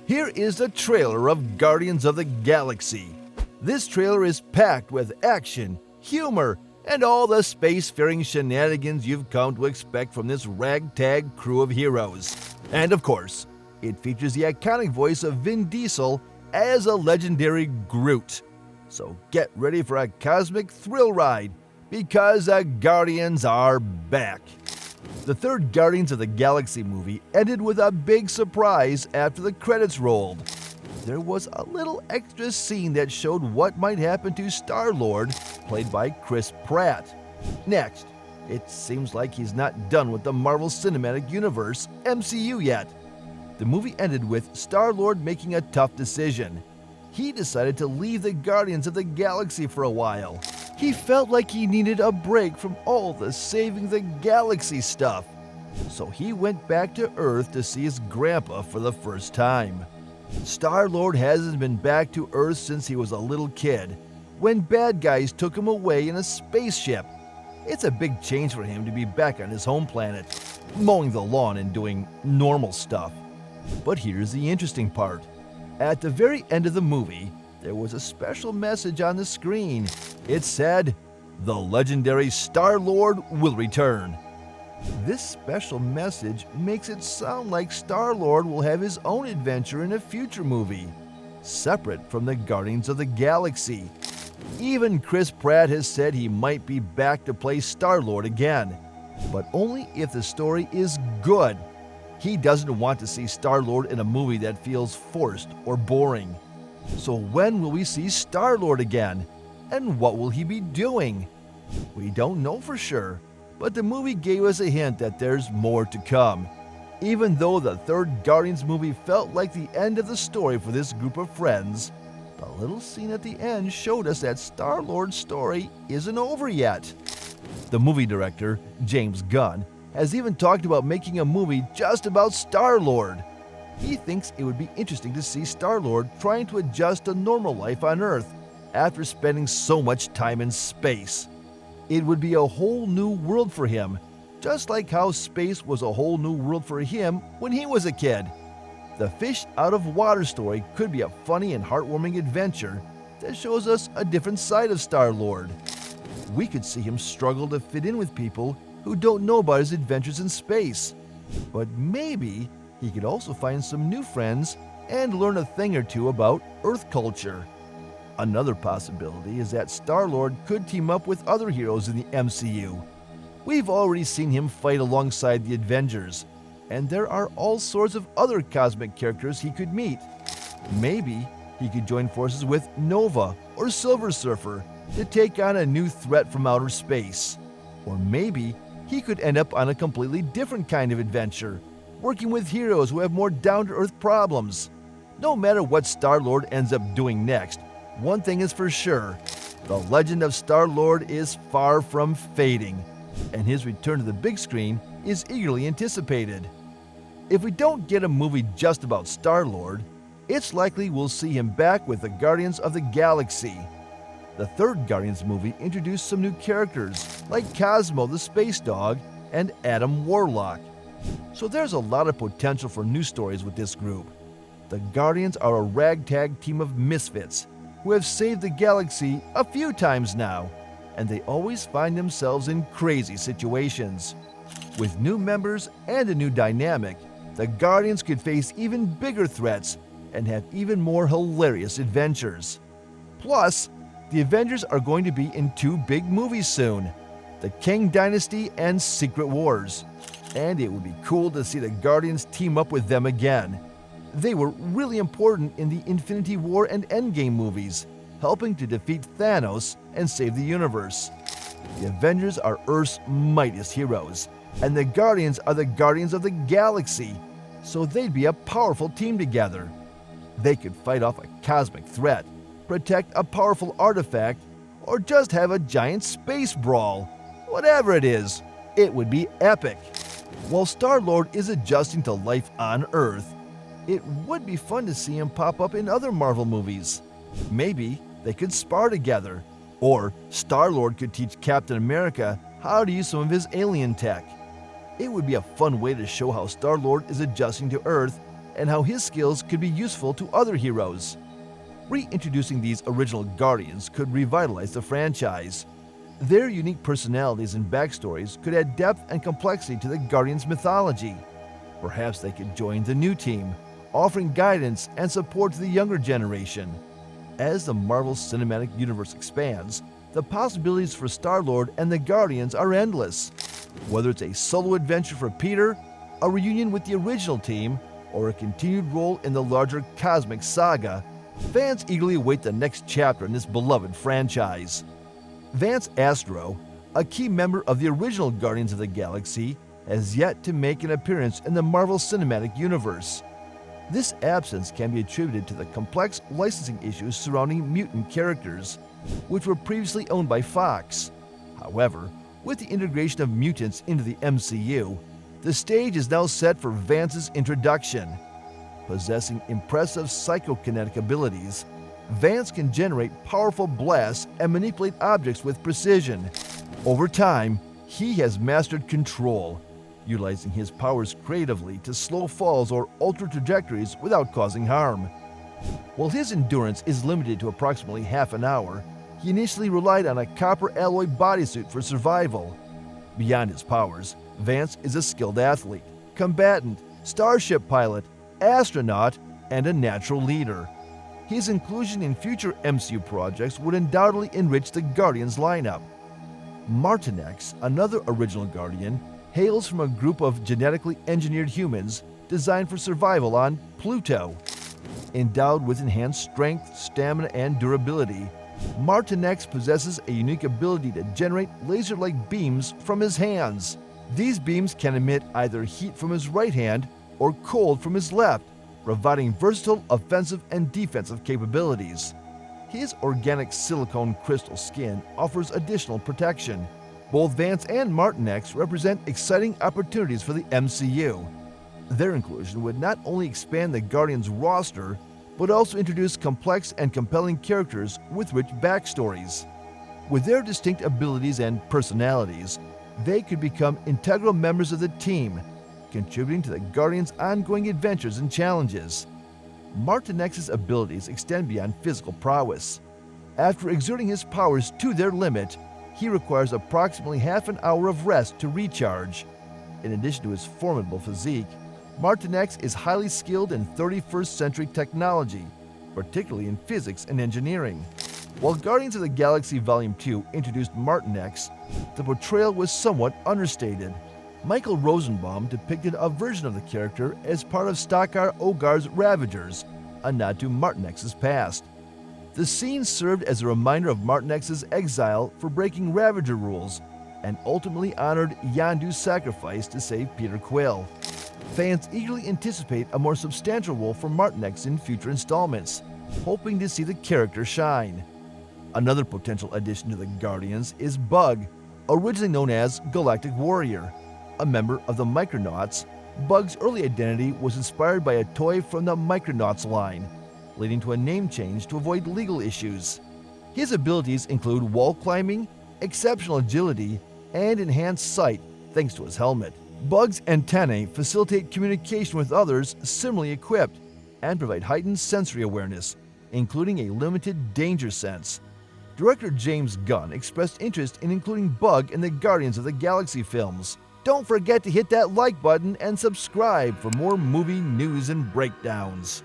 Here is the trailer of Guardians of the Galaxy. This trailer is packed with action, humor, and all the spacefaring shenanigans you've come to expect from this ragtag crew of heroes. And of course, it features the iconic voice of Vin Diesel as a legendary Groot. So get ready for a cosmic thrill ride, because the Guardians are back. The third Guardians of the Galaxy movie ended with a big surprise after the credits rolled. There was a little extra scene that showed what might happen to Star-Lord, played by Chris Pratt. Next, it seems like he's not done with the Marvel Cinematic Universe, MCU, yet. The movie ended with Star-Lord making a tough decision. He decided to leave the Guardians of the Galaxy for a while. He felt like he needed a break from all the saving the galaxy stuff. So he went back to Earth to see his grandpa for the first time. Star-Lord hasn't been back to Earth since he was a little kid, when bad guys took him away in a spaceship. It's a big change for him to be back on his home planet, mowing the lawn and doing normal stuff. But here's the interesting part. At the very end of the movie, there was a special message on the screen. It said, "The legendary Star-Lord will return." This special message makes it sound like Star-Lord will have his own adventure in a future movie, separate from the Guardians of the Galaxy. Even Chris Pratt has said he might be back to play Star-Lord again, but only if the story is good. He doesn't want to see Star-Lord in a movie that feels forced or boring. So when will we see Star-Lord again? And what will he be doing? We don't know for sure, but the movie gave us a hint that there's more to come. Even though the third Guardians movie felt like the end of the story for this group of friends, the little scene at the end showed us that Star-Lord's story isn't over yet. The movie director, James Gunn, has even talked about making a movie just about Star-Lord. He thinks it would be interesting to see Star-Lord trying to adjust to normal life on Earth after spending so much time in space. It would be a whole new world for him, just like how space was a whole new world for him when he was a kid. The fish out of water story could be a funny and heartwarming adventure that shows us a different side of Star-Lord. We could see him struggle to fit in with people who don't know about his adventures in space. But maybe he could also find some new friends and learn a thing or two about Earth culture. Another possibility is that Star-Lord could team up with other heroes in the MCU. We've already seen him fight alongside the Avengers, and there are all sorts of other cosmic characters he could meet. Maybe he could join forces with Nova or Silver Surfer to take on a new threat from outer space. Or maybe he could end up on a completely different kind of adventure, working with heroes who have more down-to-earth problems. No matter what Star-Lord ends up doing next, one thing is for sure: the legend of Star-Lord is far from fading, and his return to the big screen is eagerly anticipated. If we don't get a movie just about Star-Lord, it's likely we'll see him back with the Guardians of the Galaxy. The third Guardians movie introduced some new characters, like Cosmo the Space Dog and Adam Warlock. So there's a lot of potential for new stories with this group. The Guardians are a ragtag team of misfits who have saved the galaxy a few times now, and they always find themselves in crazy situations. With new members and a new dynamic, the Guardians could face even bigger threats and have even more hilarious adventures. Plus, the Avengers are going to be in two big movies soon: The Kang Dynasty and Secret Wars. And it would be cool to see the Guardians team up with them again. They were really important in the Infinity War and Endgame movies, helping to defeat Thanos and save the universe. The Avengers are Earth's mightiest heroes, and the Guardians are the Guardians of the Galaxy, so they'd be a powerful team together. They could fight off a cosmic threat, protect a powerful artifact, or just have a giant space brawl. Whatever it is, it would be epic. While Star-Lord is adjusting to life on Earth, it would be fun to see him pop up in other Marvel movies. Maybe they could spar together, or Star-Lord could teach Captain America how to use some of his alien tech. It would be a fun way to show how Star-Lord is adjusting to Earth and how his skills could be useful to other heroes. Reintroducing these original Guardians could revitalize the franchise. Their unique personalities and backstories could add depth and complexity to the Guardians' mythology. Perhaps they could join the new team, offering guidance and support to the younger generation. As the Marvel Cinematic Universe expands, the possibilities for Star-Lord and the Guardians are endless. Whether it's a solo adventure for Peter, a reunion with the original team, or a continued role in the larger cosmic saga, fans eagerly await the next chapter in this beloved franchise. Vance Astro, a key member of the original Guardians of the Galaxy, has yet to make an appearance in the Marvel Cinematic Universe. This absence can be attributed to the complex licensing issues surrounding mutant characters, which were previously owned by Fox. However, with the integration of mutants into the MCU, the stage is now set for Vance's introduction. Possessing impressive psychokinetic abilities, Vance can generate powerful blasts and manipulate objects with precision. Over time, he has mastered control, utilizing his powers creatively to slow falls or alter trajectories without causing harm. While his endurance is limited to approximately half an hour, he initially relied on a copper alloy bodysuit for survival. Beyond his powers, Vance is a skilled athlete, combatant, starship pilot, astronaut, and a natural leader. His inclusion in future MCU projects would undoubtedly enrich the Guardians lineup. Martinex, another original Guardian, hails from a group of genetically engineered humans designed for survival on Pluto. Endowed with enhanced strength, stamina, and durability, Martinex possesses a unique ability to generate laser-like beams from his hands. These beams can emit either heat from his right hand or cold from his left, providing versatile offensive and defensive capabilities. His organic silicone crystal skin offers additional protection. Both Vance and Martinex represent exciting opportunities for the MCU. Their inclusion would not only expand the Guardians roster, but also introduce complex and compelling characters with rich backstories. With their distinct abilities and personalities, they could become integral members of the team, contributing to the Guardians' ongoing adventures and challenges. Martinex's abilities extend beyond physical prowess. After exerting his powers to their limit, he requires approximately half an hour of rest to recharge. In addition to his formidable physique, Martinex is highly skilled in 31st century technology, particularly in physics and engineering. While Guardians of the Galaxy Volume 2 introduced Martinex, the portrayal was somewhat understated. Michael Rosenbaum depicted a version of the character as part of Stakar Ogar's Ravagers, a nod to Martinex's past. The scene served as a reminder of Martinex's exile for breaking Ravager rules, and ultimately honored Yondu's sacrifice to save Peter Quill. Fans eagerly anticipate a more substantial role for Martinex in future installments, hoping to see the character shine. Another potential addition to the Guardians is Bug, originally known as Galactic Warrior. A member of the Micronauts, Bug's early identity was inspired by a toy from the Micronauts line, leading to a name change to avoid legal issues. His abilities include wall climbing, exceptional agility, and enhanced sight thanks to his helmet. Bug's antennae facilitate communication with others similarly equipped and provide heightened sensory awareness, including a limited danger sense. Director James Gunn expressed interest in including Bug in the Guardians of the Galaxy films. Don't forget to hit that like button and subscribe for more movie news and breakdowns.